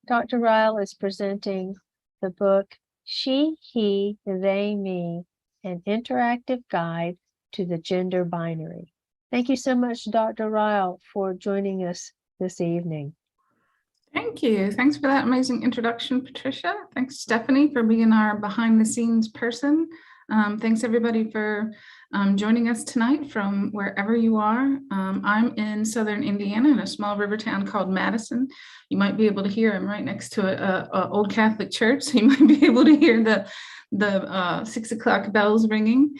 Dr. Ryle is presenting the book She, He, They, Me, an interactive guide to the gender binary. Thank you so much, Dr. Ryle, for joining us this evening. Thank you. Thanks for that amazing introduction, Patricia. Thanks, Stephanie, for being our behind the scenes person. Thanks everybody for joining us tonight from wherever you are. I'm in Southern Indiana in a small river town called Madison. You might be able to hear, I'm right next to a old Catholic church, so you might be able to hear the 6 o'clock bells ringing.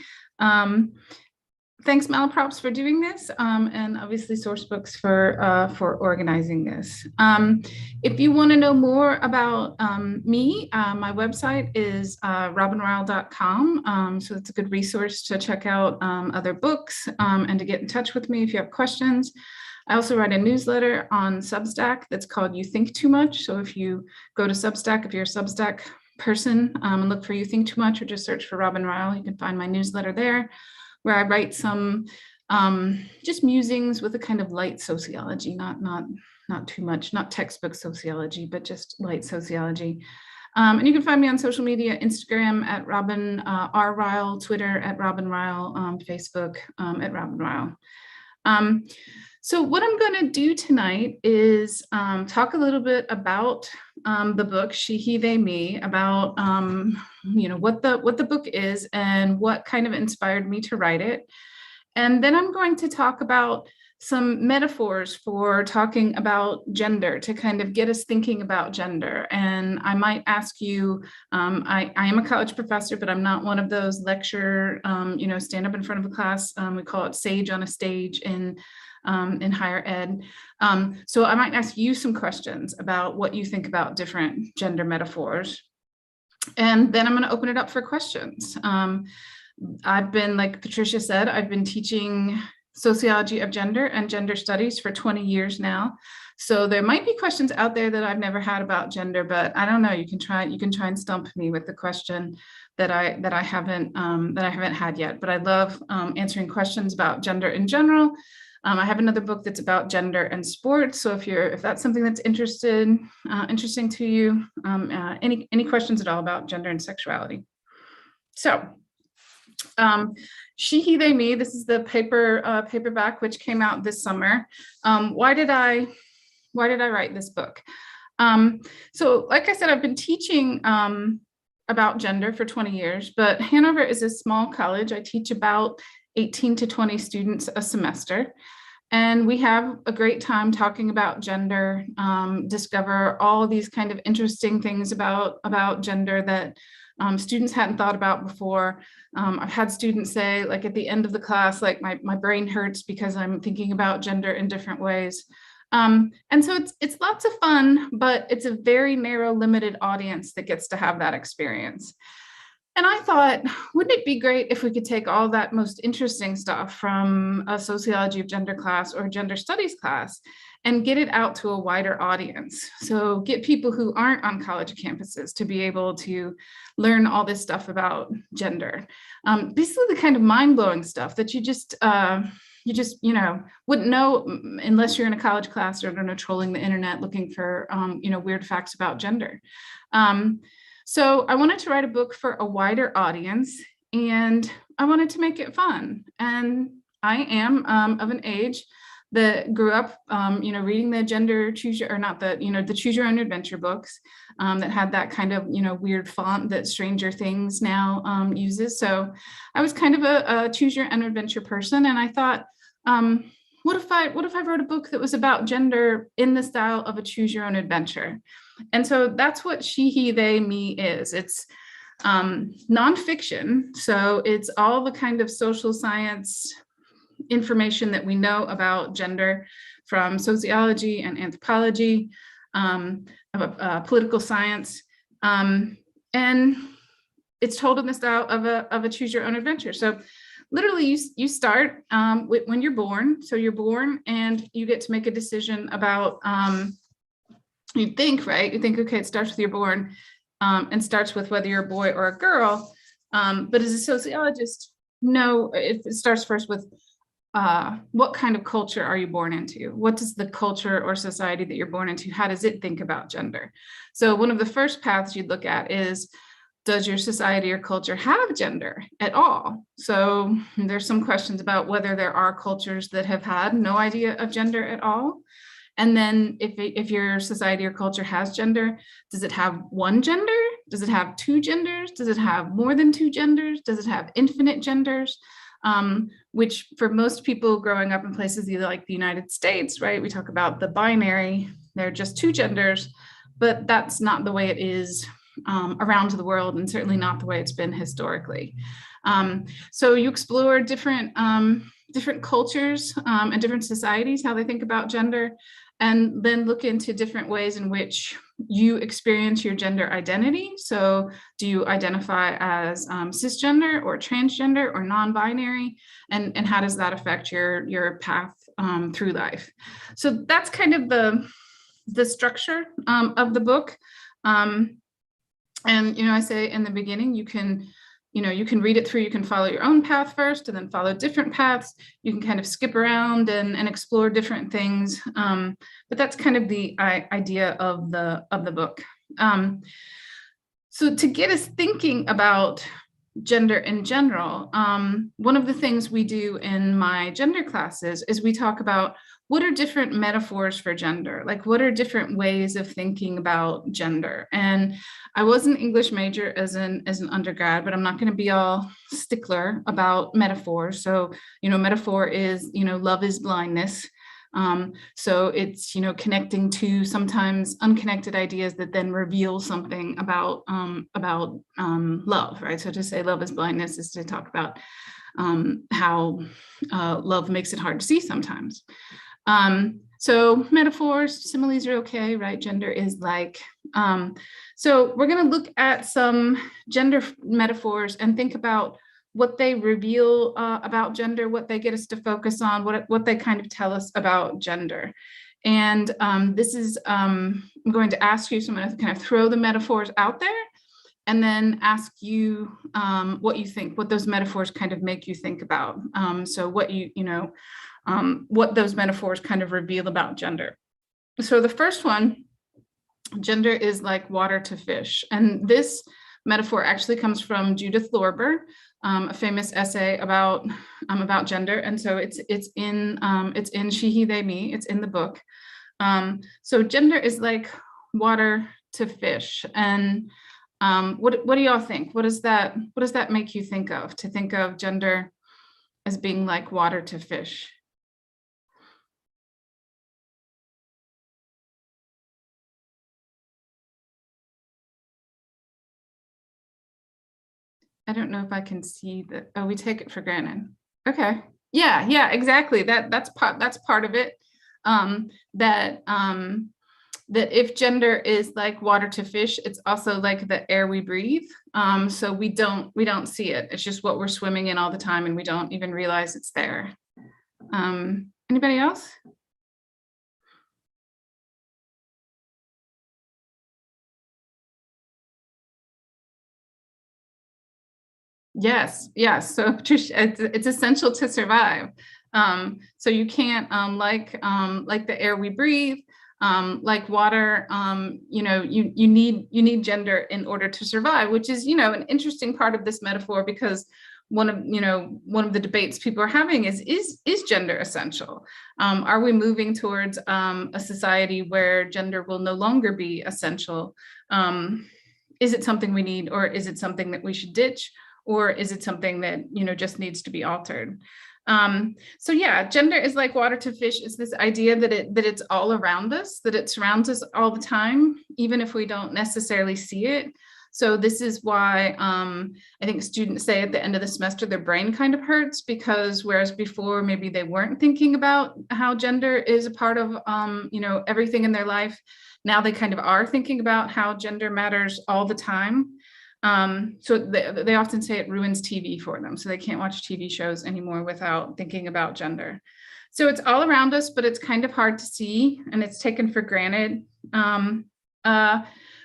Thanks Malaprops for doing this, and obviously Sourcebooks for organizing this. If you want to know more about me, my website is robynryle.com. So it's a good resource to check out other books and to get in touch with me if you have questions. I also write a newsletter on Substack that's called You Think Too Much. So if you go to Substack, if you're a Substack person, and look for You Think Too Much or just search for Robyn Ryle, you can find my newsletter there, where I write some just musings with a kind of light sociology, not too much, not textbook sociology, but just light sociology. And you can find me on social media, Instagram at Robyn R. Ryle, Twitter at Robyn Ryle, Facebook at Robyn Ryle. So what I'm going to do tonight is talk a little bit about the book She, He, They, Me, about what the book is and what kind of inspired me to write it. And then I'm going to talk about some metaphors for talking about gender to kind of get us thinking about gender. And I might ask you, I am a college professor, but I'm not one of those lecture, stand up in front of a class. We call it sage on a stage in higher ed. So I might ask you some questions about what you think about different gender metaphors. And then I'm going to open it up for questions. I've been, like Patricia said, I've been teaching sociology of gender and gender studies for 20 years now. So there might be questions out there that I've never had about gender, but I don't know. You can try and stump me with the question that I haven't had yet. But I love answering questions about gender in general. I have another book that's about gender and sports. So if that's something that's interesting to you, any questions at all about gender and sexuality. So She, He, They, Me, this is the paperback, which came out this summer. Why did I write this book? So like I said, I've been teaching about gender for 20 years, but Hanover is a small college. I teach about 18 to 20 students a semester. And we have a great time talking about gender, discover all these kind of interesting things about gender that students hadn't thought about before. I've had students say, like at the end of the class, like my brain hurts because I'm thinking about gender in different ways. And so it's lots of fun, but it's a very narrow, limited audience that gets to have that experience. And I thought, wouldn't it be great if we could take all that most interesting stuff from a sociology of gender class or gender studies class and get it out to a wider audience? So get people who aren't on college campuses to be able to learn all this stuff about gender. Basically the kind of mind-blowing stuff that you just wouldn't know unless you're in a college class or trolling the internet looking for weird facts about gender. So I wanted to write a book for a wider audience, and I wanted to make it fun. And I am of an age that grew up, reading the gender choose your, or not the, the choose your own adventure books that had that kind of, weird font that Stranger Things now uses. So I was kind of a choose your own adventure person. And I thought, what if I wrote a book that was about gender in the style of a choose your own adventure? And so that's what She, He, They, Me is. It's nonfiction. So it's all the kind of social science information that we know about gender from sociology and anthropology, political science. And it's told in the style of a choose your own adventure. So literally you start when you're born. So you're born and you get to make a decision about, you think, okay, it starts with you're born and starts with whether you're a boy or a girl. But as a sociologist, no, it starts first with what kind of culture are you born into? What does the culture or society that you're born into, how does it think about gender? So one of the first paths you'd look at is, does your society or culture have gender at all? So there's some questions about whether there are cultures that have had no idea of gender at all. And then if your society or culture has gender, does it have one gender? Does it have two genders? Does it have more than two genders? Does it have infinite genders? Which for most people growing up in places like the United States, right, we talk about the binary, there are just two genders, but that's not the way it is around the world, and certainly not the way it's been historically. So you explore different cultures and different societies, how they think about gender, and then look into different ways in which you experience your gender identity. So do you identify as cisgender or transgender or non-binary? And how does that affect your path through life? So that's kind of the structure of the book. And, I say in the beginning, you can read it through, you can follow your own path first and then follow different paths. You can kind of skip around and explore different things. But that's kind of the idea of the book. So to get us thinking about gender in general, one of the things we do in my gender classes is we talk about what are different metaphors for gender? Like, what are different ways of thinking about gender? And I was an English major as an undergrad, but I'm not going to be all stickler about metaphors. So, metaphor is, love is blindness. So it's, connecting to sometimes unconnected ideas that then reveal something about love, right? So to say love is blindness is to talk about how love makes it hard to see sometimes. So metaphors, similes are okay, right? Gender is like. So we're going to look at some gender metaphors and think about what they reveal about gender, what they get us to focus on, what they kind of tell us about gender. And this is, I'm going to ask you, so I'm going to kind of throw the metaphors out there and then ask you what you think, what those metaphors kind of make you think about. So what what those metaphors kind of reveal about gender. So the first one, gender is like water to fish. And this metaphor actually comes from Judith Lorber, a famous essay about gender. And so it's in She, He, They, Me. It's in the book. So gender is like water to fish. And what do y'all think? What does that make you think of, to think of gender as being like water to fish? I don't know if I can see that. Oh, we take it for granted. Okay. Yeah, exactly. That's part of it. That if gender is like water to fish, it's also like the air we breathe. So we don't see it. It's just what we're swimming in all the time, and we don't even realize it's there. Anybody else? Yes. So it's essential to survive. So you can't like the air we breathe, like water. You need gender in order to survive, which is an interesting part of this metaphor, because one of the debates people are having is gender essential? Are we moving towards a society where gender will no longer be essential? Is it something we need, or is it something that we should ditch? Or is it something that, just needs to be altered? So yeah, gender is like water to fish. It's this idea that it's all around us, that it surrounds us all the time, even if we don't necessarily see it. So this is why I think students say at the end of the semester, their brain kind of hurts, because whereas before maybe they weren't thinking about how gender is a part of, everything in their life, now they kind of are thinking about how gender matters all the time. So they often say it ruins TV for them. So they can't watch TV shows anymore without thinking about gender. So it's all around us, but it's kind of hard to see, and it's taken for granted.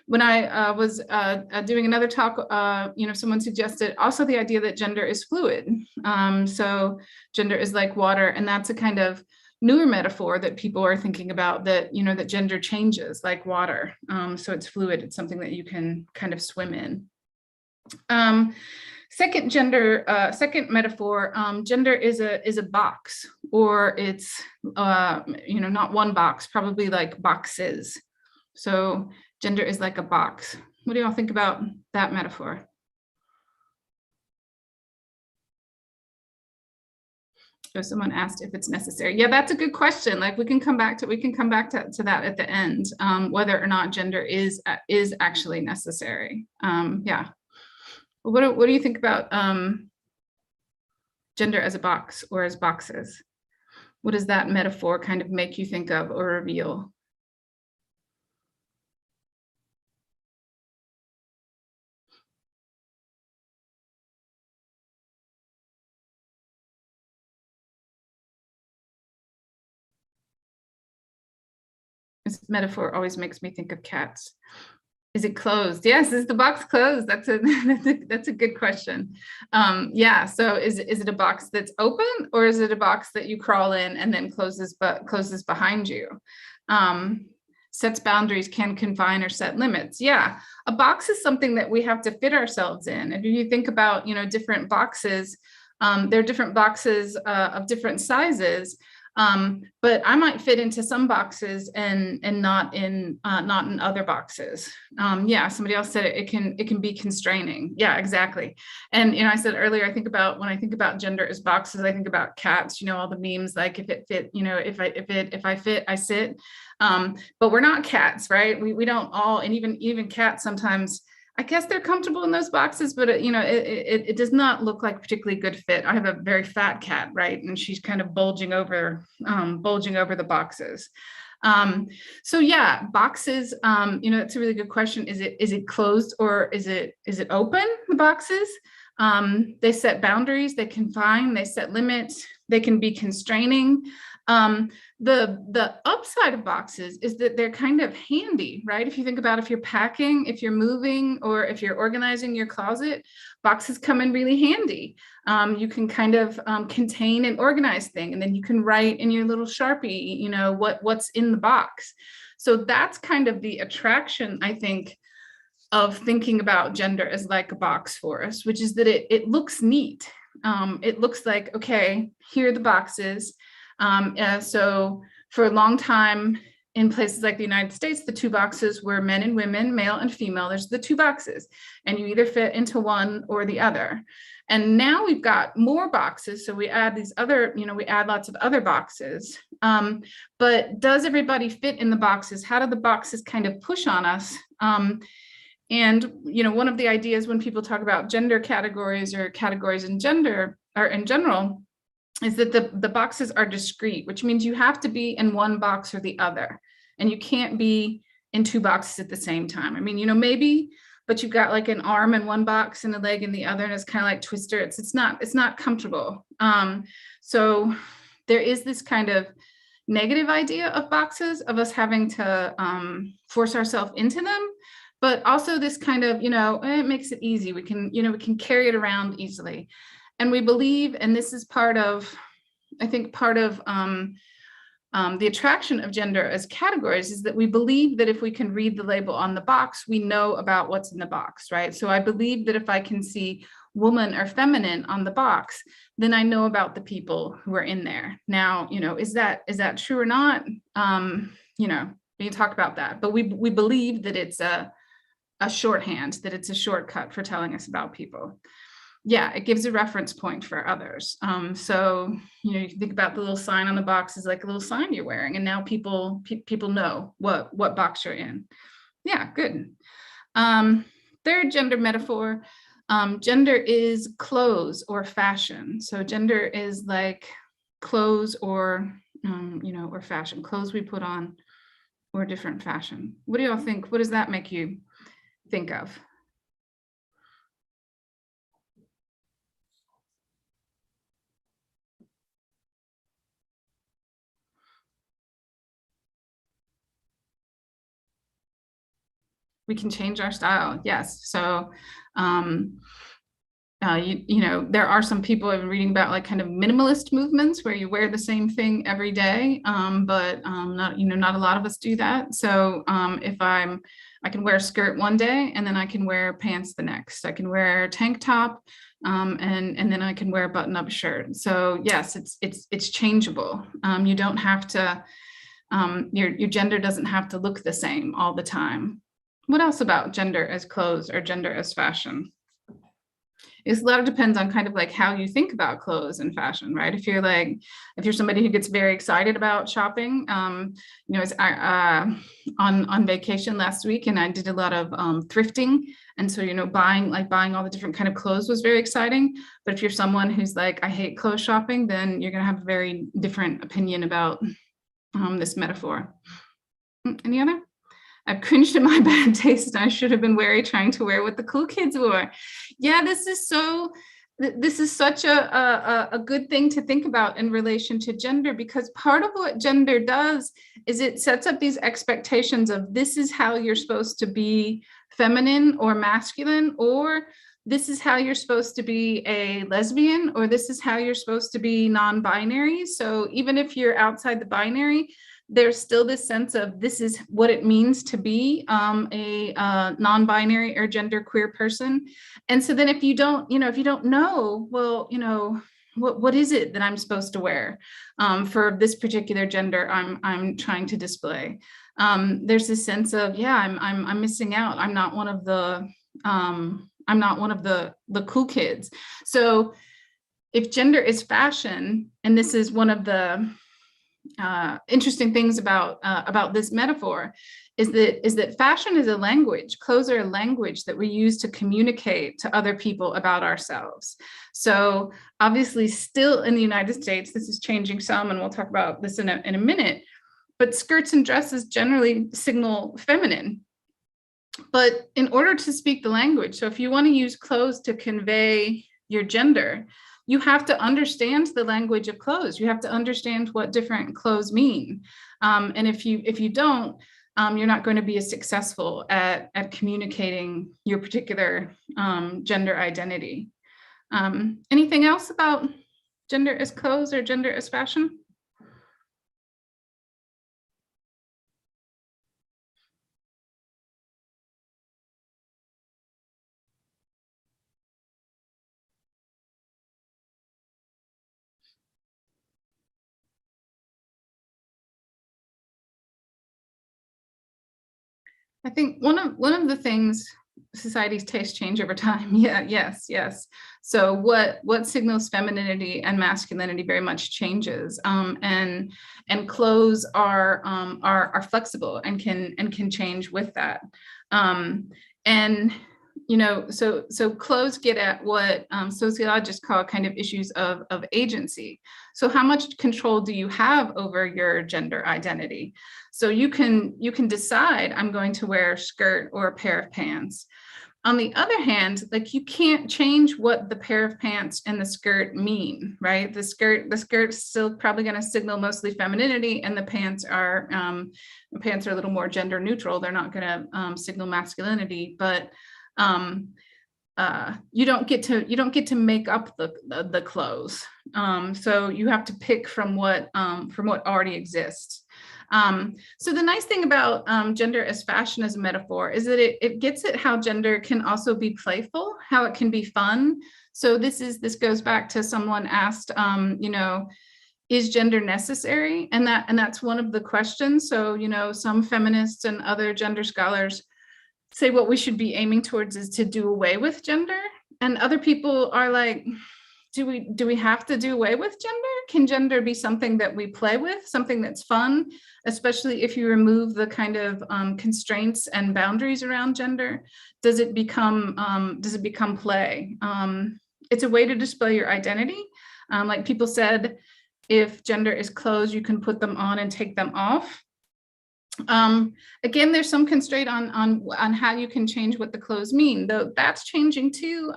when I was doing another talk, someone suggested also the idea that gender is fluid. So gender is like water, and that's a kind of newer metaphor that people are thinking about, that, that gender changes like water. So it's fluid, it's something that you can kind of swim in. Second metaphor, gender is a box, or it's, not one box, probably like boxes. So gender is like a box. What do y'all think about that metaphor? So someone asked if it's necessary. Yeah, that's a good question. Like we can come back to that at the end, whether or not gender is actually necessary. Yeah. What do you think about gender as a box or as boxes? What does that metaphor kind of make you think of or reveal? This metaphor always makes me think of cats. Is it closed? Yes. Is the box closed? That's a good question. Yeah. So is it a box that's open, or is it a box that you crawl in and then closes behind you? Sets boundaries, can confine or set limits. Yeah. A box is something that we have to fit ourselves in. And if you think about, different boxes, there are different boxes of different sizes. But I might fit into some boxes and not in other boxes. Yeah, somebody else said it can be constraining. Yeah, exactly. And I said earlier, when I think about gender as boxes, I think about cats. All the memes like if it fit, if I fit, I sit. But we're not cats, right? We don't all, and even cats sometimes, I guess they're comfortable in those boxes, but it does not look like particularly good fit. I have a very fat cat, right? And she's kind of bulging over the boxes. So yeah, boxes, that's a really good question. Is it closed or is it open, the boxes? They set boundaries, they confine, they set limits, they can be constraining. The upside of boxes is that they're kind of handy, right? If you think about if you're packing, if you're moving, or if you're organizing your closet, boxes come in really handy. You can kind of contain and organize things, and then you can write in your little Sharpie, what's in the box. So that's kind of the attraction, I think, of thinking about gender as like a box for us, which is that it looks neat. It looks like, okay, here are the boxes. So for a long time in places like the United States, the two boxes were men and women, male and female. There's the two boxes, and you either fit into one or the other. And now we've got more boxes. So we add these other, we add lots of other boxes. But does everybody fit in the boxes? How do the boxes kind of push on us? And, one of the ideas when people talk about gender categories or categories in gender or in general is that the boxes are discrete, which means you have to be in one box or the other, and you can't be in two boxes at the same time. I mean, maybe, but you've got like an arm in one box and a leg in the other, and it's kind of like Twister. It's not comfortable. So there is this kind of negative idea of boxes, of us having to force ourselves into them, but also this kind of, it makes it easy. We can carry it around easily. And we believe, and this is part of the attraction of gender as categories, is that we believe that if we can read the label on the box, we know about what's in the box, right? So I believe that if I can see woman or feminine on the box, then I know about the people who are in there. Now, is that true or not? We can talk about that, but we believe that it's a shorthand, that it's a shortcut for telling us about people. Yeah, it gives a reference point for others. So, you can think about the little sign on the box is like a little sign you're wearing, and now people know what box you're in. Yeah, good. Third gender metaphor, gender is clothes or fashion. So gender is like clothes or, or fashion, clothes we put on or different fashion. What do y'all think? What does that make you think of? We can change our style. Yes. So, you know, there are some people I've been reading about, like kind of minimalist movements where you wear the same thing every day, but not, you know, not a lot of us do that. So if I can wear a skirt one day and then I can wear pants the next. I can wear a tank top, and then I can wear a button-up shirt. So yes, it's changeable. You don't have to. Your gender doesn't have to look the same all the time. What else about gender as clothes or gender as fashion? It's a lot of depends on kind of like how you think about clothes and fashion, right? If you're somebody who gets very excited about shopping, you know, on vacation last week, and I did a lot of thrifting, and so, you know, buying all the different kind of clothes was very exciting. But if you're someone who's like, I hate clothes shopping, then you're gonna have a very different opinion about this metaphor. Any other? I've cringed at my bad taste, and I should have been wary trying to wear what the cool kids wore. Yeah, this is such a good thing to think about in relation to gender, because part of what gender does is it sets up these expectations of this is how you're supposed to be feminine or masculine, or this is how you're supposed to be a lesbian, or this is how you're supposed to be non-binary. So even if you're outside the binary, there's still this sense of this is what it means to be a non-binary or genderqueer person. And so then if you don't know, well, you know, what is it that I'm supposed to wear for this particular gender I'm trying to display? There's this sense of, yeah, I'm missing out. I'm not one of the cool kids. So if gender is fashion, and this is one of the interesting things about this metaphor, is that fashion is a language. Clothes are a language that we use to communicate to other people about ourselves. So obviously still in the United States, this is changing some, and we'll talk about this in a minute, but skirts and dresses generally signal feminine. But in order to speak the language, so if you want to use clothes to convey your gender, you have to understand the language of clothes. You have to understand what different clothes mean. And if you don't, you're not going to be as successful at communicating your particular gender identity. Anything else about gender as clothes or gender as fashion? I think one of the things, society's tastes change over time. Yeah, yes. So what signals femininity and masculinity very much changes, and clothes are flexible and can change with that. And you know, so clothes get at what sociologists call kind of issues of agency. So how much control do you have over your gender identity? So you can decide, I'm going to wear a skirt or a pair of pants. On the other hand, like, you can't change what the pair of pants and the skirt mean, right? The skirt's still probably going to signal mostly femininity, and the pants are a little more gender neutral. They're not going to signal masculinity, but you don't get to make up the clothes. So you have to pick from what already exists. So the nice thing about gender as fashion as a metaphor is that it gets at how gender can also be playful, how it can be fun. So this goes back to someone asked, you know, is gender necessary? And that's one of the questions. So, you know, some feminists and other gender scholars say what we should be aiming towards is to do away with gender. And other people are like, do we have to do away with gender? Can gender be something that we play with, something that's fun, especially if you remove the kind of constraints and boundaries around gender? Does it become play? It's a way to display your identity. Like people said, if gender is clothes, you can put them on and take them off. Again, there's some constraint on how you can change what the clothes mean, though that's changing too.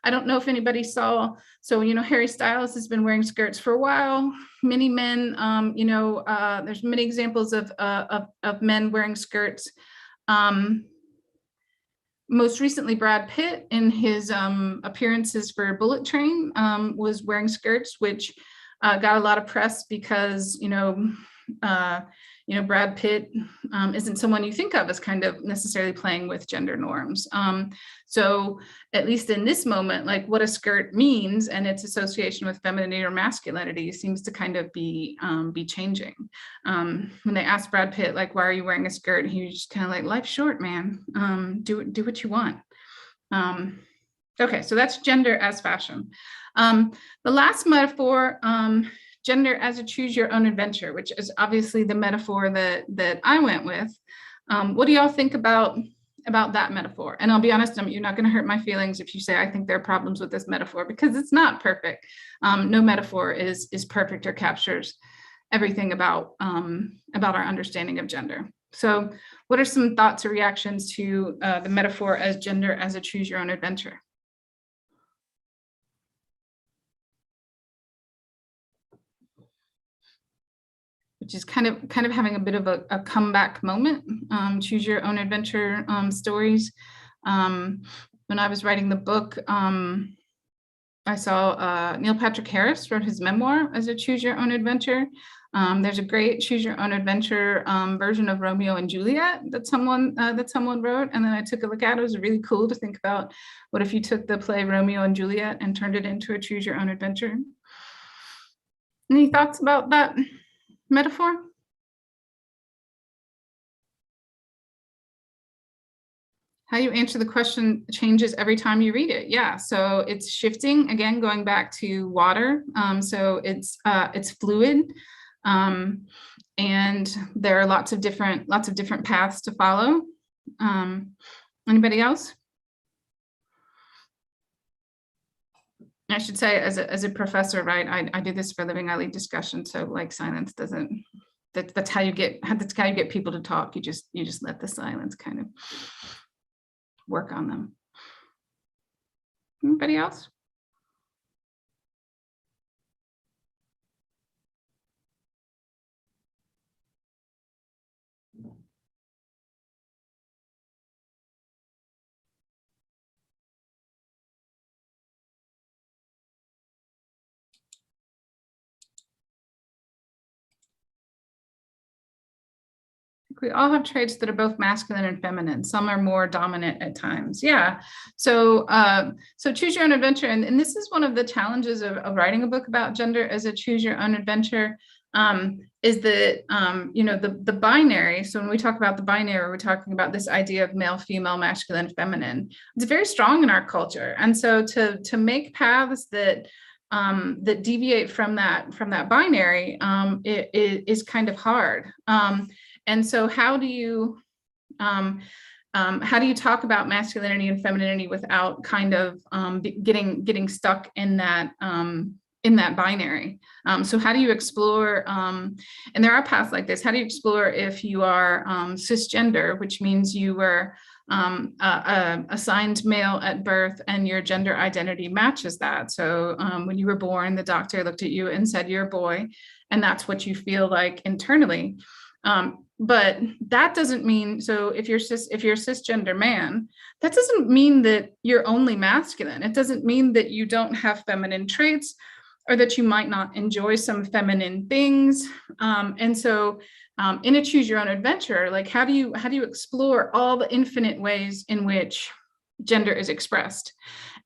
I don't know if anybody saw, so, you know, Harry Styles has been wearing skirts for a while. Many men, you know, there's many examples of men wearing skirts. most recently, Brad Pitt in his appearances for Bullet Train was wearing skirts, which got a lot of press because, Brad Pitt isn't someone you think of as kind of necessarily playing with gender norms. So at least in this moment, like what a skirt means and its association with femininity or masculinity seems to kind of be changing. When they asked Brad Pitt, like, why are you wearing a skirt? He was just kind of like, life's short, man. Do what you want. Okay, so that's gender as fashion. The last metaphor, gender as a choose your own adventure, which is obviously the metaphor that I went with. What do y'all think about that metaphor? And I'll be honest, you're not going to hurt my feelings if you say I think there are problems with this metaphor, because it's not perfect. No metaphor is perfect or captures everything about our understanding of gender. So what are some thoughts or reactions to the metaphor as gender as a choose your own adventure? Which is kind of having a bit of a comeback moment, choose your own adventure stories. When I was writing the book, I saw Neil Patrick Harris wrote his memoir as a choose your own adventure. There's a great choose your own adventure version of Romeo and Juliet that someone wrote, and then I took a look at it. It was really cool to think about, what if you took the play Romeo and Juliet and turned it into a choose your own adventure? Any thoughts about that metaphor? How you answer the question changes every time you read it. Yeah, so it's shifting, again, going back to water. So it's fluid, and there are lots of different paths to follow. Anybody else? I should say, as a professor, right, I do this for a living. I lead discussion, so like silence doesn't, that's how you get people to talk. You just let the silence kind of work on them. Anybody else? We all have traits that are both masculine and feminine. Some are more dominant at times. Yeah. So choose your own adventure. And this is one of the challenges of writing a book about gender as a choose your own adventure, is that, the binary. So when we talk about the binary, we're talking about this idea of male, female, masculine, feminine. It's very strong in our culture. And so to make paths that deviate from that binary, it is kind of hard. And so how do you talk about masculinity and femininity without kind of getting stuck in that binary? So how do you explore, and there are paths like this, how do you explore if you are cisgender, which means you were assigned male at birth and your gender identity matches that. So when you were born, the doctor looked at you and said, you're a boy, and that's what you feel like internally. But that doesn't mean, so if you're a cisgender man, that doesn't mean that you're only masculine. It doesn't mean that you don't have feminine traits, or that you might not enjoy some feminine things. And so in a choose your own adventure, like how do you explore all the infinite ways in which gender is expressed?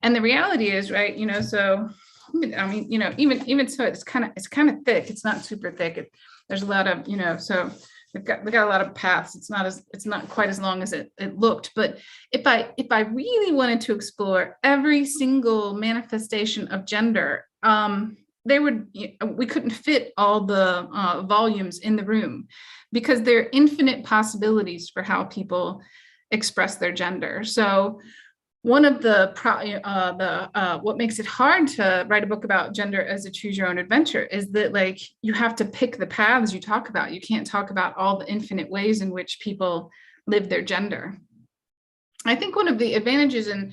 And the reality is, right, so I mean, even so, it's kind of thick. It's not super thick. There's a lot of, so they've got a lot of paths. It's not quite as long as it looked. But if I really wanted to explore every single manifestation of gender, we couldn't fit all the volumes in the room, because there are infinite possibilities for how people express their gender. So one of what makes it hard to write a book about gender as a choose your own adventure is that, like, you have to pick the paths you talk about. You can't talk about all the infinite ways in which people live their gender. I think one of the advantages and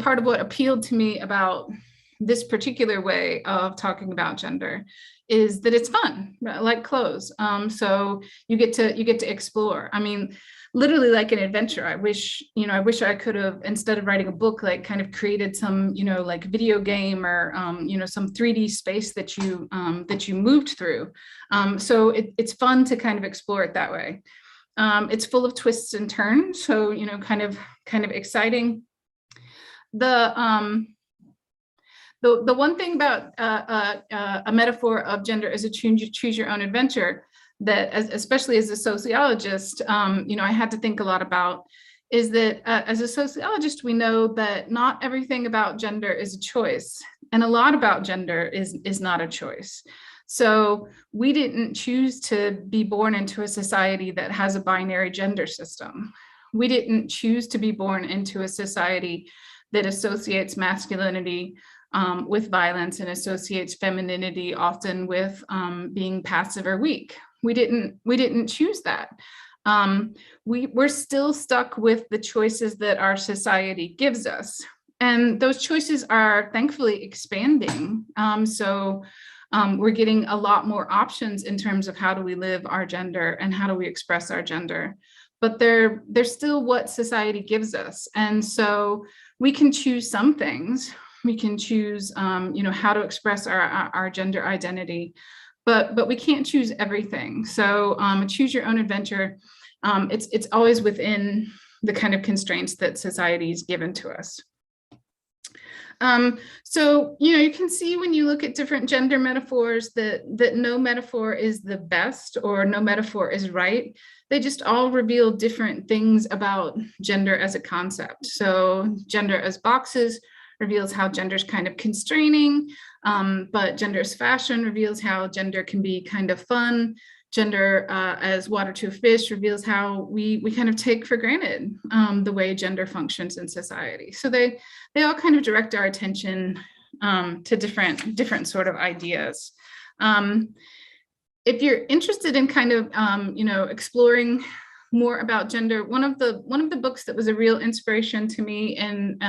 part of what appealed to me about this particular way of talking about gender is that it's fun, like clothes. So you get to explore. I mean, literally like an adventure. I wish I could have, instead of writing a book, like kind of created some, like video game or, some 3D space that you moved through. So it's fun to kind of explore it that way. It's full of twists and turns, so, kind of exciting. The one thing about a metaphor of gender as a choose your own adventure that, especially as a sociologist, I had to think a lot about is that as a sociologist, we know that not everything about gender is a choice, and a lot about gender is not a choice. So we didn't choose to be born into a society that has a binary gender system. We didn't choose to be born into a society that associates masculinity with violence and associates femininity often with being passive or weak. We didn't choose that. We're still stuck with the choices that our society gives us. And those choices are thankfully expanding. So we're getting a lot more options in terms of how do we live our gender and how do we express our gender. But they're still what society gives us. And so we can choose some things. We can choose, how to express our gender identity, but we can't choose everything. So choose your own adventure. It's always within the kind of constraints that society is given to us. So, you can see when you look at different gender metaphors that no metaphor is the best or no metaphor is right. They just all reveal different things about gender as a concept. So gender as boxes reveals how gender is kind of constraining, but gender as fashion reveals how gender can be kind of fun. Gender as water to a fish reveals how we kind of take for granted the way gender functions in society. So they all kind of direct our attention to different sort of ideas. If you're interested in kind of exploring more about gender, one of the books that was a real inspiration to me in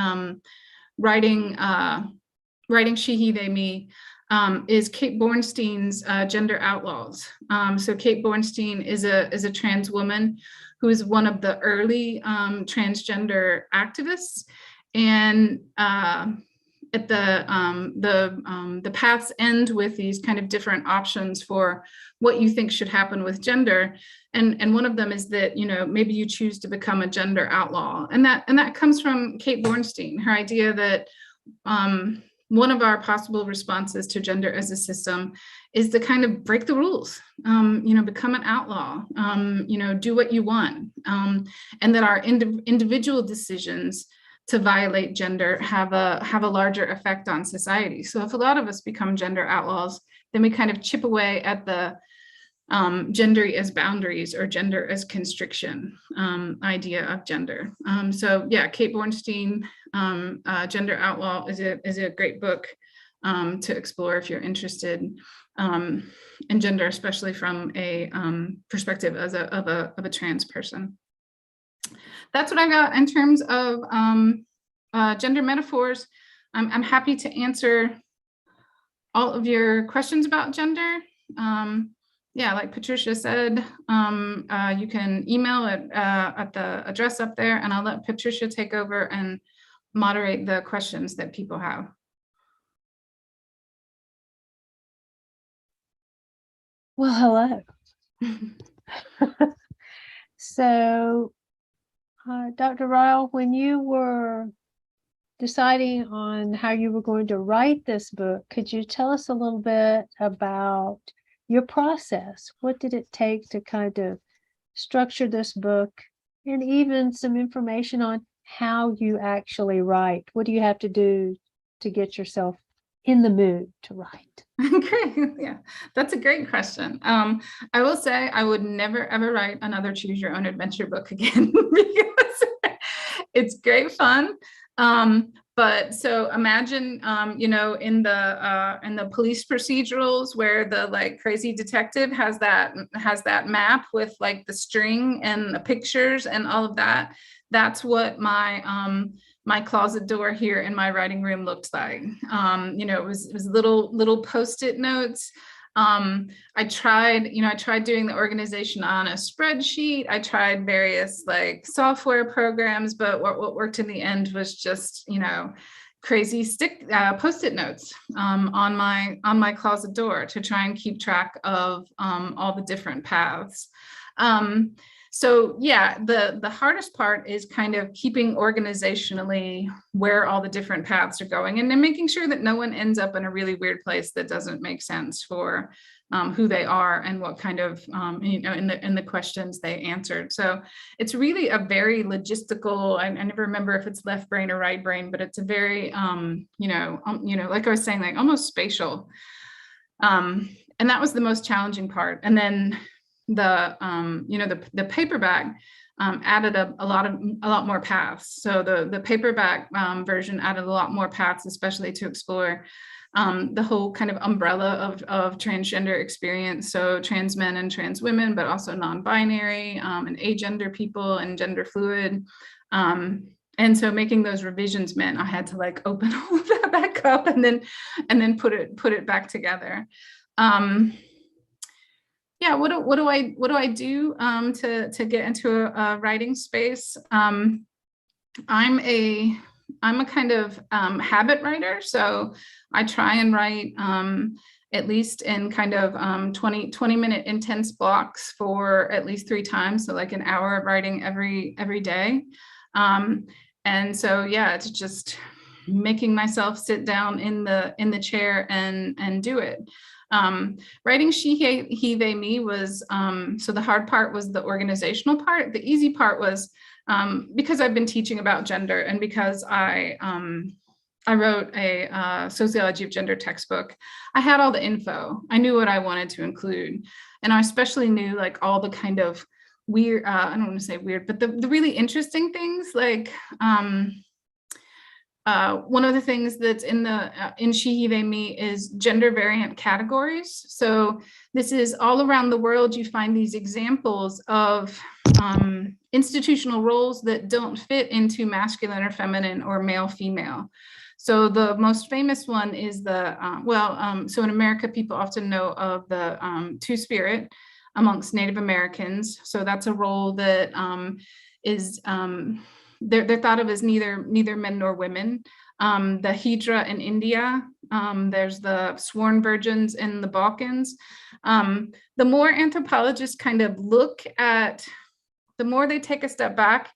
writing She, He, They, Me is Kate Bornstein's Gender Outlaws. So Kate Bornstein is a trans woman who is one of the early transgender activists, and at the paths end with these kind of different options for what you think should happen with gender. And one of them is that, maybe you choose to become a gender outlaw. And that comes from Kate Bornstein, her idea that one of our possible responses to gender as a system is to kind of break the rules, become an outlaw, do what you want. And that our individual decisions to violate gender have a larger effect on society. So if a lot of us become gender outlaws, then we kind of chip away at the gender as boundaries or gender as constriction idea of gender. So yeah, Kate Bornstein, Gender Outlaw is a great book to explore if you're interested in gender, especially from a perspective of a trans person. That's what I got in terms of gender metaphors. I'm happy to answer all of your questions about gender. Yeah, like Patricia said, you can email it at the address up there, and I'll let Patricia take over and moderate the questions that people have. Well, hello. So, Dr. Ryle, when you were deciding on how you were going to write this book, could you tell us a little bit about your process? What did it take to kind of structure this book, and even some information on how you actually write? What do you have to do to get yourself in the mood to write? Great. Yeah, that's a great question. I will say I would never, ever write another choose your own adventure book again because it's great fun. But so imagine, in the police procedurals where the like crazy detective has that map with like the string and the pictures and all of that. That's what my closet door here in my writing room looked like. It was little post-it notes I tried doing the organization on a spreadsheet. I tried various like software programs, but what worked in the end was just, crazy post-it notes on my closet door to try and keep track of all the different paths. So yeah, the hardest part is kind of keeping organizationally where all the different paths are going, and then making sure that no one ends up in a really weird place that doesn't make sense for who they are and what kind of, in the questions they answered. So it's really a very logistical, I never remember if it's left brain or right brain, but it's a very, like I was saying, like almost spatial. And that was the most challenging part. And then the paperback added a lot more paths. So the paperback version added a lot more paths, especially to explore the whole kind of umbrella of transgender experience. So trans men and trans women, but also non-binary and agender people and gender fluid. And so making those revisions meant I had to like open all of that back up and then put it back together. Yeah, what do I do to get into a writing space? I'm a kind of habit writer, so I try and write at least in kind of 20-minute intense blocks for at least 3 times, so like an hour of writing every day. And so yeah, it's just making myself sit down in the chair and do it. Writing She, He, They, Me was, so the hard part was the organizational part. The easy part was because I've been teaching about gender and because I wrote a sociology of gender textbook, I had all the info. I knew what I wanted to include. And I especially knew like all the kind of weird, I don't want to say weird, but the really interesting things like, one of the things that's in She, He, They, Me is gender variant categories. So this is all around the world. You find these examples of institutional roles that don't fit into masculine or feminine or male, female. So the most famous one is so in America, people often know of the Two-Spirit amongst Native Americans. So that's a role that is they're thought of as neither men nor women. The Hydra in India, there's the sworn virgins in the Balkans. The more anthropologists kind of look at, the more they take a step back,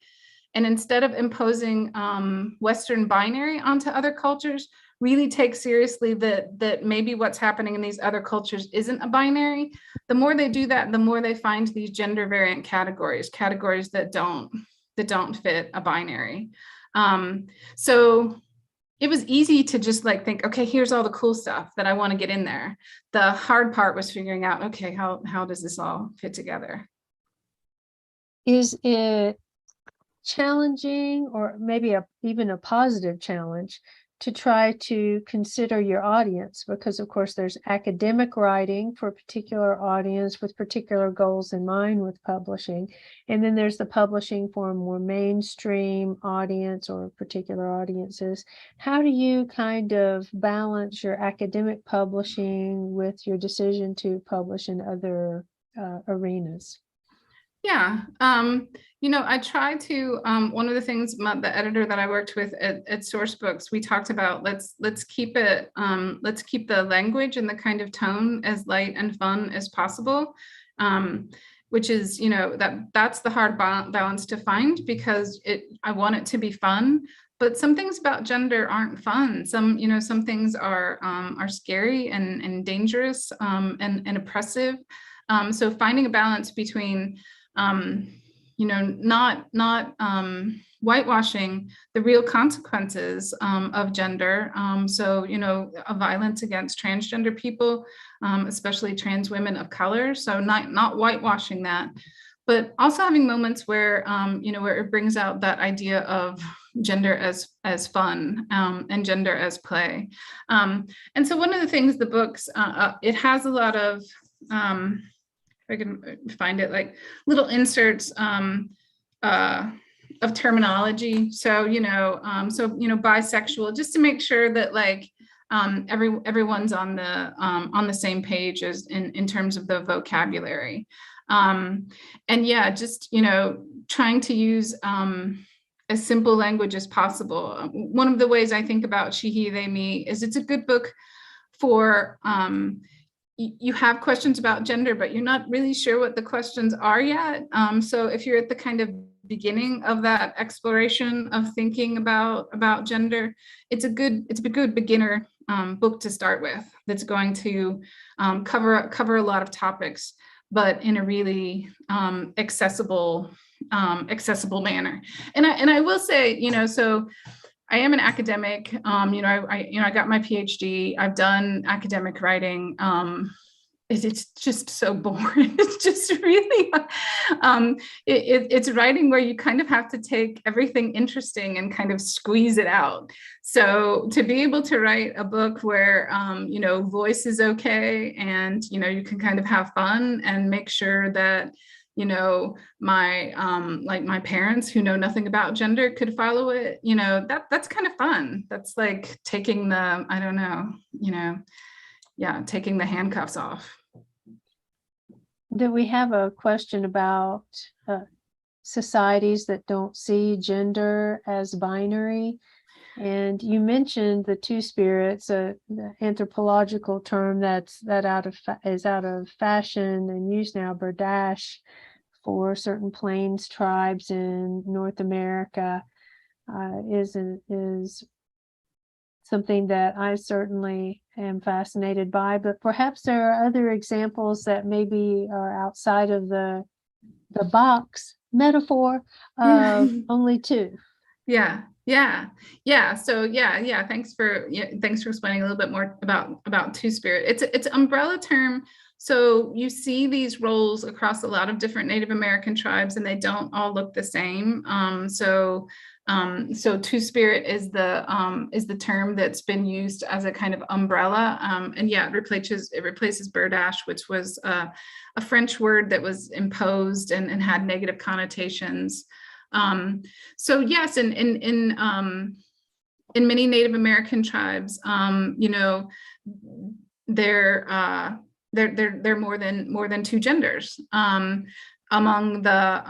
and instead of imposing Western binary onto other cultures, really take seriously that maybe what's happening in these other cultures isn't a binary. The more they do that, the more they find these gender variant categories that don't fit a binary. So it was easy to just like think, okay, here's all the cool stuff that I want to get in there. The hard part was figuring out, okay, how does this all fit together? Is it challenging, or maybe even a positive challenge, to try to consider your audience? Because of course there's academic writing for a particular audience with particular goals in mind with publishing, and then there's the publishing for a more mainstream audience or particular audiences. How do you kind of balance your academic publishing with your decision to publish in other arenas? Yeah, I try to, one of the things the editor that I worked with at Sourcebooks, we talked about, let's keep the language and the kind of tone as light and fun as possible, which is, that's the hard balance to find, because I want it to be fun, but some things about gender aren't fun. Some things are scary and dangerous and oppressive. So finding a balance between not whitewashing the real consequences of gender. So, a violence against transgender people, especially trans women of color. So not whitewashing that, but also having moments where, where it brings out that idea of gender as fun and gender as play. And so one of the things the books, it has a lot of, I can find it, like little inserts of terminology. So, bisexual, just to make sure that like, everyone's on the same page as in terms of the vocabulary. And yeah, just, trying to use as simple language as possible. One of the ways I think about she, he, they, me is it's a good book for you have questions about gender, but you're not really sure what the questions are yet. So if you're at the kind of beginning of that exploration of thinking about gender, it's a good beginner book to start with. That's going to cover a lot of topics, but in a really accessible manner. And I will say, so I am an academic. I got my PhD. I've done academic writing. It's just so boring. It's just really, it's writing where you kind of have to take everything interesting and kind of squeeze it out. So to be able to write a book where, voice is okay, and, you can kind of have fun and make sure that, my parents who know nothing about gender could follow it, that's kind of fun. That's like taking the, I don't know, taking the handcuffs off. Do we have a question about societies that don't see gender as binary? And you mentioned the two spirits, the anthropological term is out of fashion and used now, berdache, for certain plains tribes in North America, is something that I certainly am fascinated by. But perhaps there are other examples that maybe are outside of the box metaphor of only two. Yeah. So thanks for explaining a little bit more about two-spirit. It's an umbrella term. So you see these roles across a lot of different Native American tribes, and they don't all look the same. So two-spirit is the term that's been used as a kind of umbrella. And yeah, it replaces berdache, which was a French word that was imposed and had negative connotations. So yes, in many Native American tribes, they're more than two genders. Among the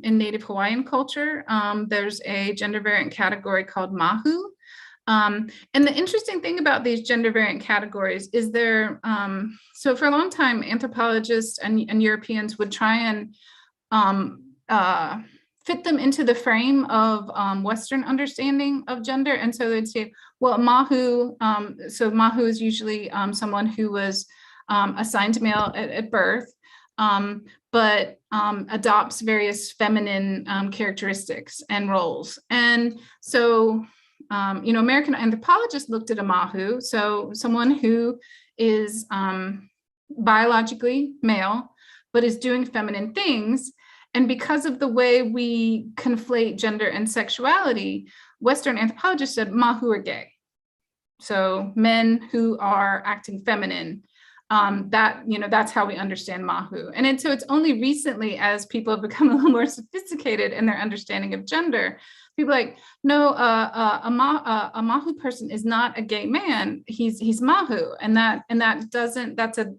in Native Hawaiian culture, there's a gender variant category called mahu. And the interesting thing about these gender variant categories is so for a long time, anthropologists and Europeans would try and fit them into the frame of Western understanding of gender. And so they'd say, well, mahu, so mahu is usually someone who was assigned to male at birth, but adopts various feminine characteristics and roles. And so, American anthropologists looked at a mahu, so someone who is biologically male, but is doing feminine things. And because of the way we conflate gender and sexuality, Western anthropologists said mahu are gay. So men who are acting feminine, that's how we understand mahu. And so it's only recently, as people have become a little more sophisticated in their understanding of gender, people are like, no, a mahu person is not a gay man. He's mahu, that's a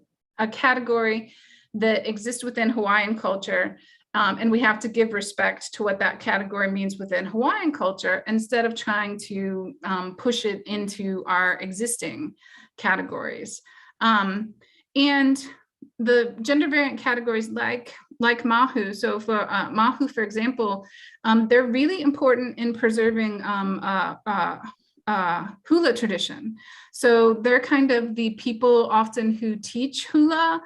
category that exists within Hawaiian culture. And we have to give respect to what that category means within Hawaiian culture instead of trying to push it into our existing categories. And the gender variant categories like mahu, so for mahu, for example, they're really important in preserving hula tradition. So they're kind of the people often who teach hula,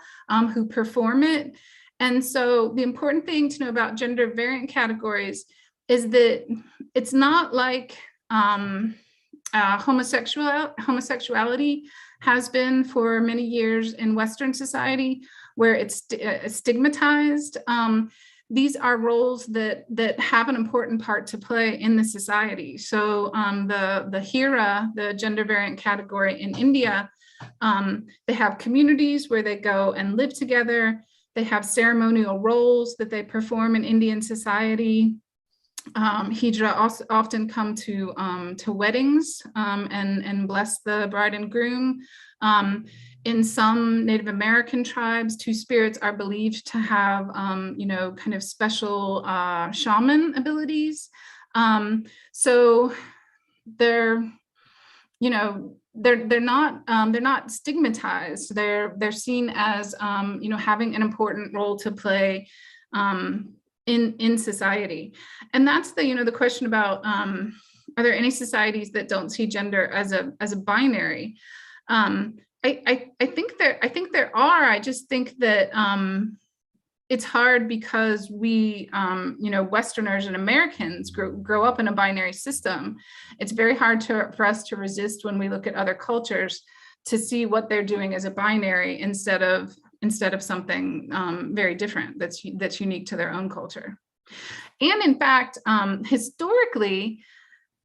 who perform it. And so the important thing to know about gender variant categories is that it's not like homosexuality has been for many years in Western society, where it's stigmatized. These are roles that have an important part to play in the society. So the Hira, the gender variant category in India, they have communities where they go and live together. They have ceremonial roles that they perform in Indian society. Hijra also often come to weddings and bless the bride and groom. In some Native American tribes, two spirits are believed to have, kind of special shaman abilities. So they're, they're not stigmatized. They're seen as, having an important role to play in society. And that's the question about, are there any societies that don't see gender as a binary? I think there are. I just think that it's hard because we, Westerners and Americans grow up in a binary system. It's very hard for us to resist when we look at other cultures to see what they're doing as a binary instead of something very different that's unique to their own culture. And in fact, historically,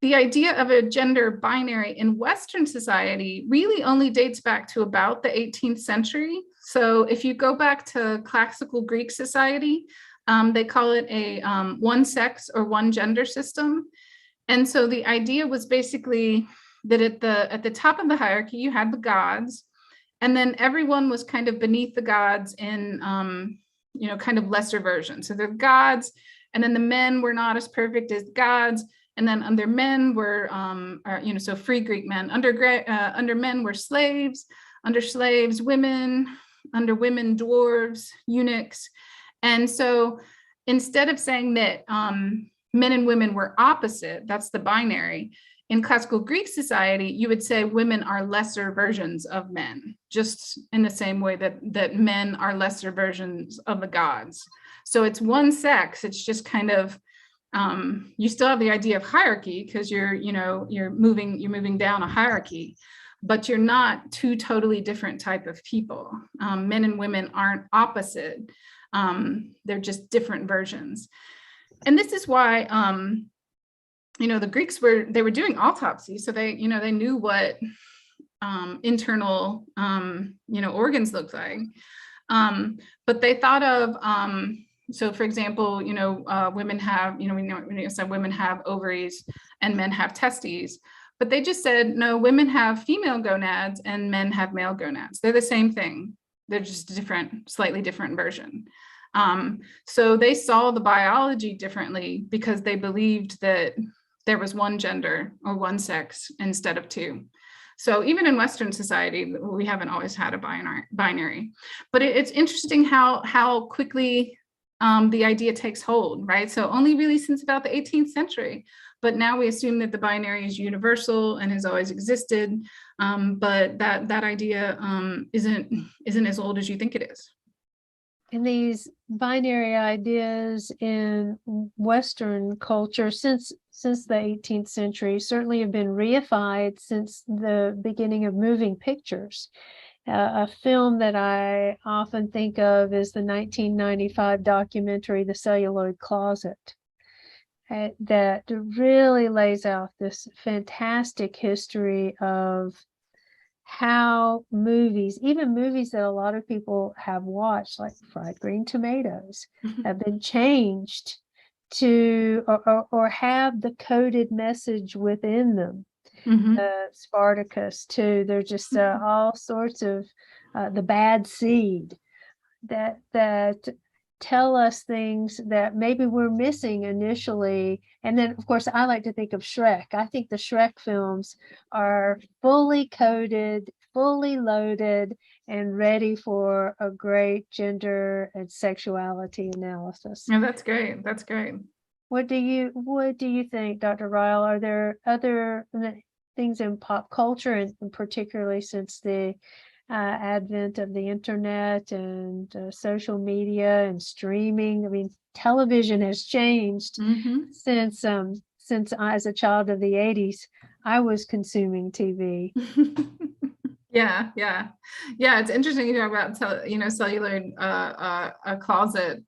the idea of a gender binary in Western society really only dates back to about the 18th century. So if you go back to classical Greek society, they call it a one sex or one gender system. And so the idea was basically that at the top of the hierarchy, you had the gods, and then everyone was kind of beneath the gods in, kind of lesser versions. So the gods, and then the men were not as perfect as gods. And then under men were, so free Greek men. Under men were slaves. Under slaves, women. Under women, dwarves, eunuchs. And so instead of saying that men and women were opposite, that's the binary, in classical Greek society, you would say women are lesser versions of men, just in the same way that men are lesser versions of the gods. So it's one sex. It's just kind of, you still have the idea of hierarchy because you're moving down a hierarchy, but you're not two totally different type of people. Men and women aren't opposite. They're just different versions. And this is why, the Greeks were doing autopsy. So they knew what internal, organs looked like. But they thought of, so for example, women have, women have ovaries and men have testes, but they just said, no, women have female gonads and men have male gonads. They're the same thing. They're just different, slightly different version. So they saw the biology differently because they believed that there was one gender or one sex instead of two. So even in Western society, we haven't always had a binary. But it's interesting how quickly the idea takes hold, right? So only really since about the 18th century, but now we assume that the binary is universal and has always existed. But that idea isn't as old as you think it is. And these binary ideas in Western culture since the 18th century certainly have been reified since the beginning of moving pictures. A film that I often think of is the 1995 documentary, The Celluloid Closet, that really lays out this fantastic history of how movies, even movies that a lot of people have watched, like Fried Green Tomatoes, have been changed to or have the coded message within them. Spartacus too. They're just all sorts of the bad seed that tell us things that maybe we're missing initially. And then of course I like to think of Shrek. I think the Shrek films are fully coded, fully loaded, and ready for a great gender and sexuality analysis. Yeah, that's great. That's great. What do you think, Dr. Ryle? Are there other things in pop culture, and particularly since the advent of the internet and social media and streaming? I mean, television has changed since as a child of the 80s, I was consuming TV. Yeah. It's interesting you talk about celluloid closet.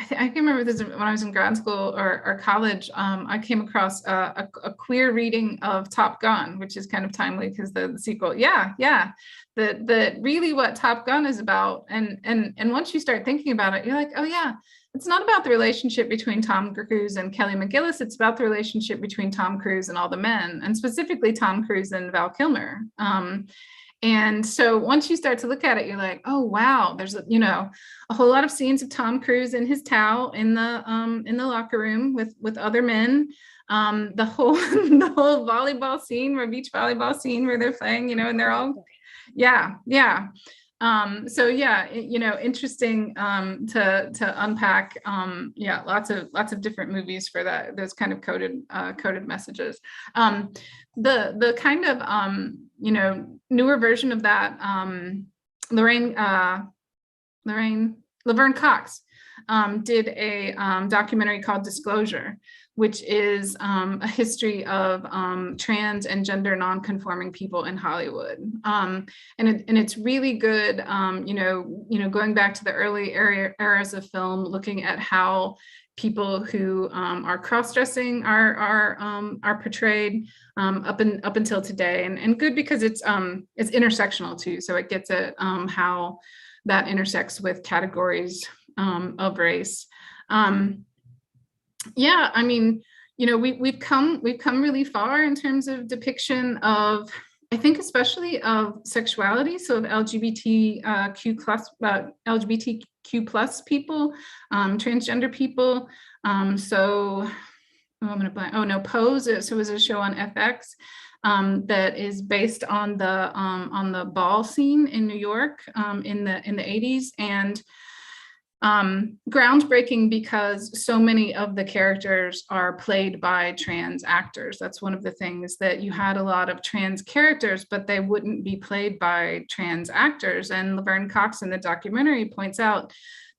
I can remember this when I was in grad school or college. I came across a queer reading of Top Gun, which is kind of timely because the sequel. That really what Top Gun is about. And once you start thinking about it, you're like, oh yeah, it's not about the relationship between Tom Cruise and Kelly McGillis. It's about the relationship between Tom Cruise and all the men, and specifically Tom Cruise and Val Kilmer. And so once you start to look at it, you're like, oh wow, there's a whole lot of scenes of Tom Cruise in his towel in the locker room with other men. The whole volleyball scene, or beach volleyball scene where they're playing, and they're all, yeah. So yeah, interesting to unpack. Yeah, lots of different movies for that, those kind of coded messages. The kind of newer version of that, Laverne Cox did a documentary called Disclosure, which is a history of trans and gender non-conforming people in Hollywood, and it's really good. Going back to the early eras of film, looking at how people who are cross-dressing are portrayed up until today, and good because it's intersectional too, so it gets at how that intersects with categories of race. Yeah, I mean, we've come really far in terms of depiction of, I think, especially of sexuality, so of LGBTQ plus people, transgender people. So I'm gonna blank. Oh no, Pose. So it was a show on FX that is based on the ball scene in New York in the 80s, and groundbreaking because so many of the characters are played by trans actors. That's one of the things, that you had a lot of trans characters, but they wouldn't be played by trans actors. And Laverne Cox in the documentary points out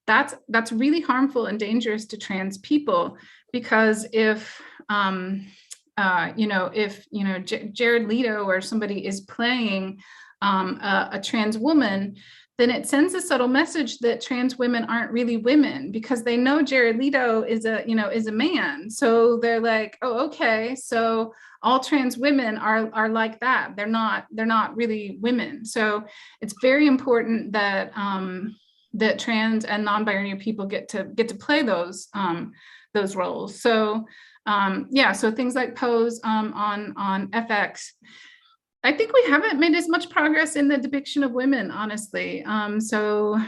that's really harmful and dangerous to trans people, because if Jared Leto or somebody is playing a trans woman, then it sends a subtle message that trans women aren't really women, because they know Jared Leto is a man. So they're like, oh, okay, so all trans women are like that. They're not really women. So it's very important that that trans and non-binary people get to play those roles. So yeah, so things like Pose on FX. I think we haven't made as much progress in the depiction of women, honestly. People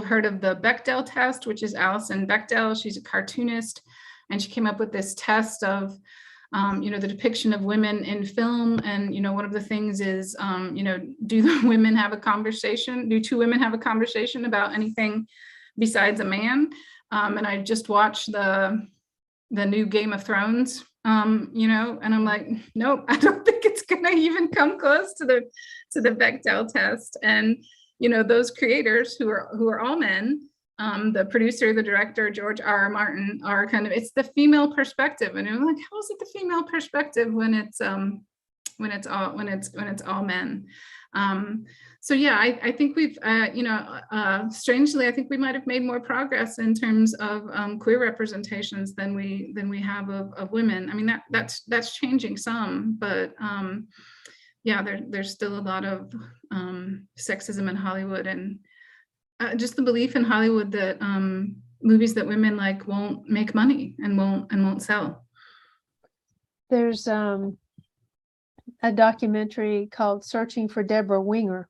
have heard of the Bechdel test, which is Alison Bechdel. She's a cartoonist, and she came up with this test of, the depiction of women in film. And, one of the things is, do the women have a conversation? Do two women have a conversation about anything besides a man? And I just watched the new Game of Thrones, and I'm like, nope, I don't think it's gonna even come close to the Bechdel test. And those creators who are all men, the producer, the director, George R.R. Martin, are kind of, it's the female perspective. And I'm like, how is it the female perspective when it's all men? So yeah, I think we've, strangely, I think we might have made more progress in terms of queer representations than we have of women. I mean, that's changing some, but yeah, there's still a lot of sexism in Hollywood, and just the belief in Hollywood that movies that women like won't make money and won't sell. There's a documentary called Searching for Deborah Winger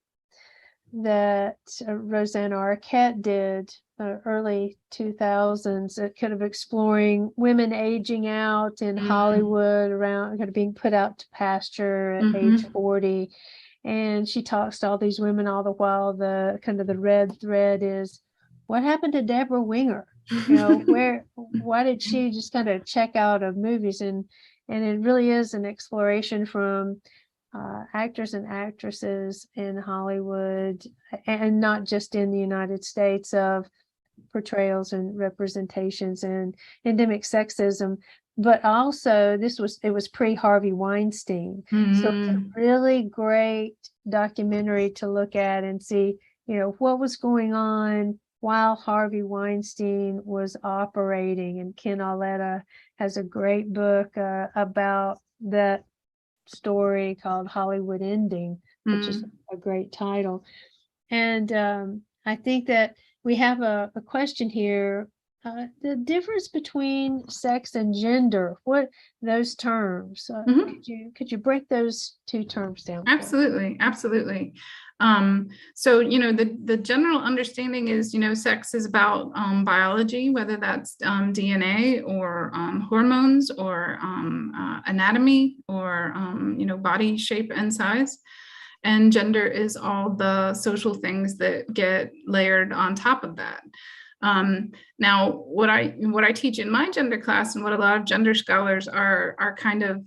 that Rosanna Arquette did early 2000s, kind of exploring women aging out in Hollywood, around kind of being put out to pasture at age 40. And she talks to all these women all the while. The kind of the red thread is, what happened to Deborah Winger? Why did she just kind of check out of movies? And it really is an exploration from actors and actresses in Hollywood, and not just in the United States, of portrayals and representations and endemic sexism, but also it was pre-Harvey Weinstein. So it's a really great documentary to look at and see, what was going on while Harvey Weinstein was operating. And Ken Auletta has a great book about that story called Hollywood Ending, which is a great title. And I think that we have a question here. The difference between sex and gender, what those terms, Mhm. could you break those two terms down for us? Absolutely, absolutely. So, the general understanding is, sex is about biology, whether that's DNA or hormones or anatomy or, body shape and size. And gender is all the social things that get layered on top of that. Now, what I teach in my gender class and what a lot of gender scholars are kind of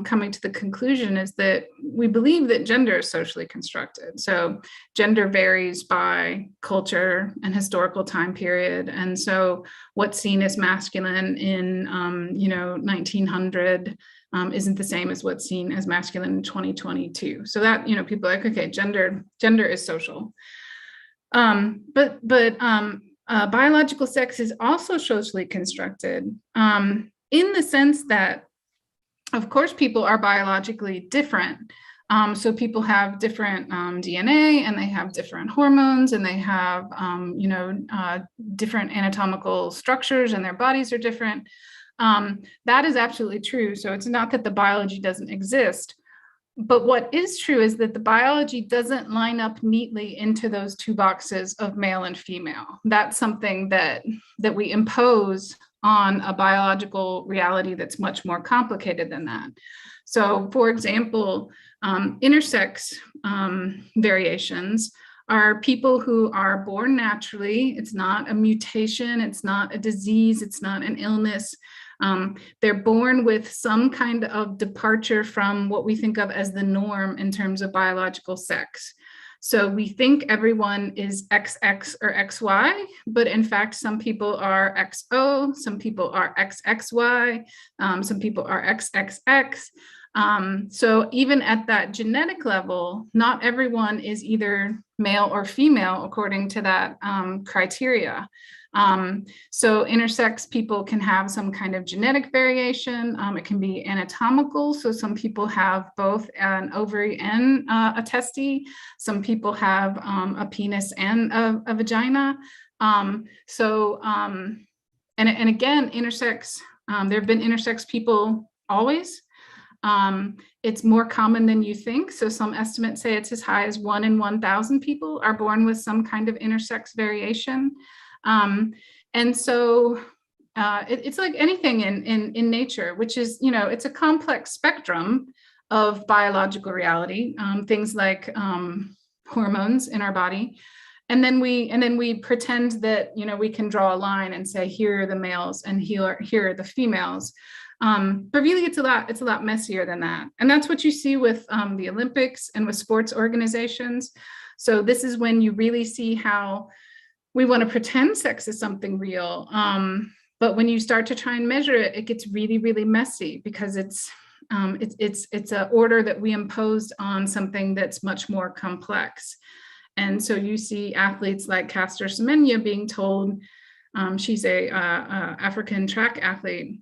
coming to the conclusion is that we believe that gender is socially constructed. So gender varies by culture and historical time period. And so what's seen as masculine in 1900 isn't the same as what's seen as masculine in 2022. So that, people are like, okay, gender is social. Biological sex is also socially constructed in the sense that, of course, people are biologically different. So people have different DNA and they have different hormones and they have, different anatomical structures and their bodies are different. That is absolutely true. So it's not that the biology doesn't exist. But what is true is that the biology doesn't line up neatly into those two boxes of male and female. That's something that we impose on a biological reality that's much more complicated than that. So, for example, intersex variations are people who are born naturally. It's not a mutation, it's not a disease, it's not an illness. They're born with some kind of departure from what we think of as the norm in terms of biological sex. So we think everyone is XX or XY, but in fact, some people are XO, some people are XXY, some people are XXX. So even at that genetic level, not everyone is either male or female according to that criteria. So intersex people can have some kind of genetic variation. It can be anatomical. So some people have both an ovary and a testy. Some people have a penis and a vagina. And again, intersex, there have been intersex people always. It's more common than you think. So some estimates say it's as high as 1 in 1,000 people are born with some kind of intersex variation. And so it's like anything in nature, which is, it's a complex spectrum of biological reality, things like hormones in our body. And then we pretend that, we can draw a line and say, here are the males and here are the females. But really, it's a lot messier than that. And that's what you see with the Olympics and with sports organizations. So this is when you really see how we want to pretend sex is something real. But when you start to try and measure it, it gets really, really messy because it's an order that we imposed on something that's much more complex. And so you see athletes like Caster Semenya being told, she's a African track athlete,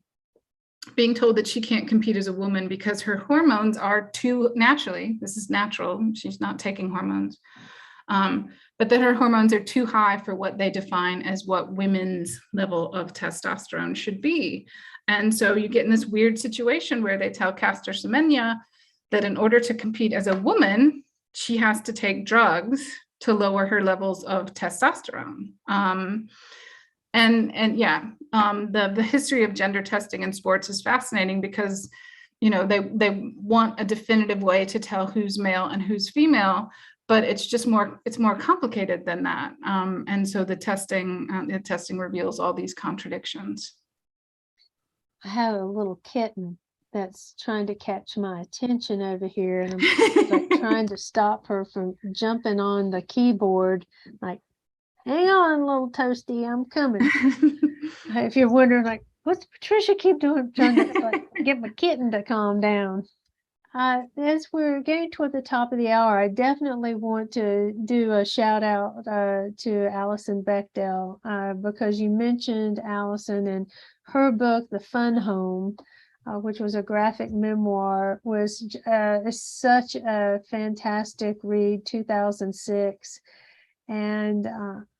being told that she can't compete as a woman because her hormones are too naturally, this is natural, she's not taking hormones, but that her hormones are too high for what they define as what women's level of testosterone should be. And so you get in this weird situation where they tell Caster Semenya that in order to compete as a woman, she has to take drugs to lower her levels of testosterone. The history of gender testing in sports is fascinating because, they want a definitive way to tell who's male and who's female, but it's more complicated than that. And so the testing reveals all these contradictions. I have a little kitten that's trying to catch my attention over here, and I'm like trying to stop her from jumping on the keyboard, like, hang on, little toasty, I'm coming. If you're wondering, like, what's Patricia keep doing, trying to get my kitten to calm down. As we're getting toward the top of the hour, I definitely want to do a shout out to Alison Bechdel, because you mentioned Alison and her book, The Fun Home, which was a graphic memoir, was such a fantastic read, 2006. And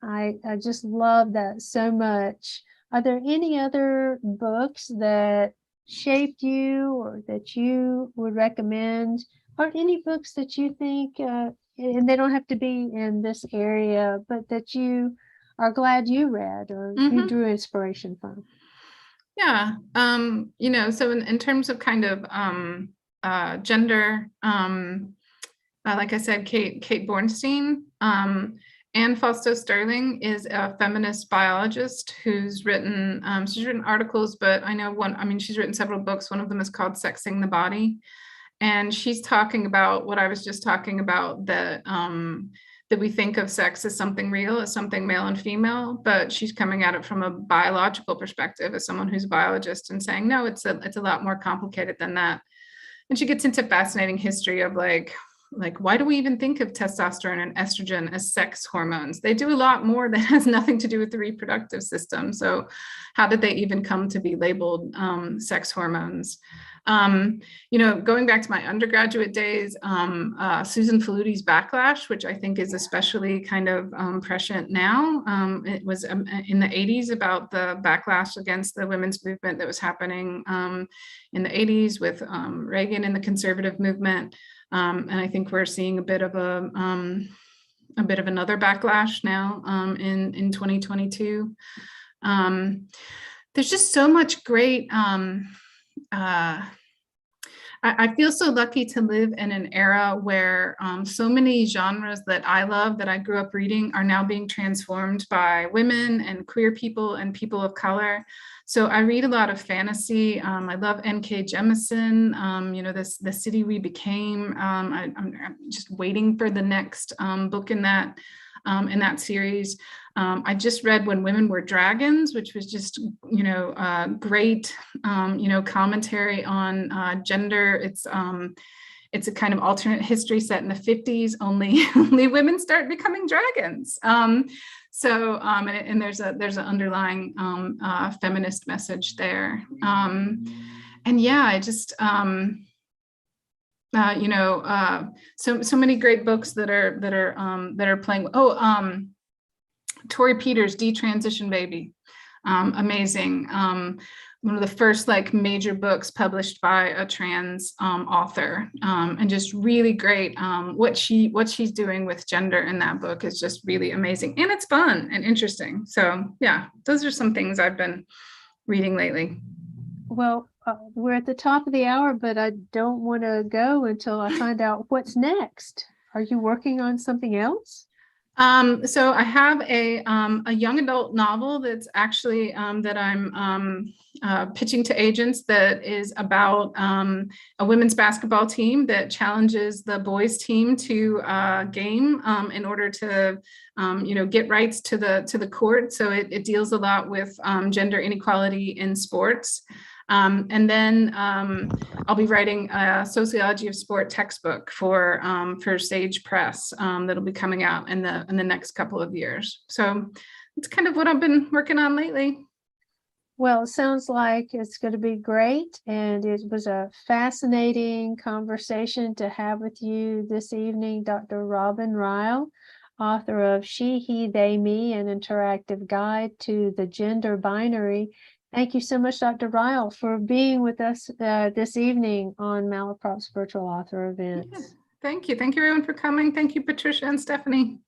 I just love that so much. Are there any other books that shaped you or that you would recommend, or any books that you think, and they don't have to be in this area, but that you are glad you read or you drew inspiration from? Yeah, so in terms of kind of gender, like I said, Kate Bornstein, Anne Fausto Sterling is a feminist biologist who's written, she's written articles, but she's written several books. One of them is called Sexing the Body. And she's talking about what I was just talking about, that we think of sex as something real, as something male and female, but she's coming at it from a biological perspective as someone who's a biologist and saying, no, it's a lot more complicated than that. And she gets into fascinating history of like, why do we even think of testosterone and estrogen as sex hormones? They do a lot more that has nothing to do with the reproductive system. So how did they even come to be labeled sex hormones? Going back to my undergraduate days, Susan Faluti's Backlash, which I think is especially kind of prescient now. It was in the 80s about the backlash against the women's movement that was happening in the 80s with Reagan and the conservative movement. And I think we're seeing a bit of another backlash now in 2022. There's just so much great. I feel so lucky to live in an era where so many genres that I love, that I grew up reading, are now being transformed by women and queer people and people of color. So I read a lot of fantasy. I love N.K. Jemisin, The City We Became. I'm just waiting for the next book in that series. I just read When Women Were Dragons, which was just, great, commentary on gender. It's a kind of alternate history set in the 50s, only women start becoming dragons. And there's an underlying feminist message there. And yeah, I just, so many great books that are playing. Tori Peters' Detransition Baby, amazing. One of the first major books published by a trans author, and just really great. What she's doing with gender in that book is just really amazing, and it's fun and interesting. So yeah, those are some things I've been reading lately. Well, we're at the top of the hour, but I don't want to go until I find out what's next. Are you working on something else? So I have a young adult novel that's actually that I'm pitching to agents, that is about a women's basketball team that challenges the boys team to game in order to get rights to the court. So it deals a lot with gender inequality in sports. And then I'll be writing a sociology of sport textbook for Sage Press that'll be coming out in the next couple of years. So it's kind of what I've been working on lately. Well, it sounds like it's going to be great, and it was a fascinating conversation to have with you this evening, Dr. Robyn Ryle, author of She, He, They, Me, an interactive guide to the gender binary. Thank you so much, Dr. Ryle, for being with us this evening on Malaprop's virtual author events. Thank you. Thank you, everyone, for coming. Thank you, Patricia and Stephanie.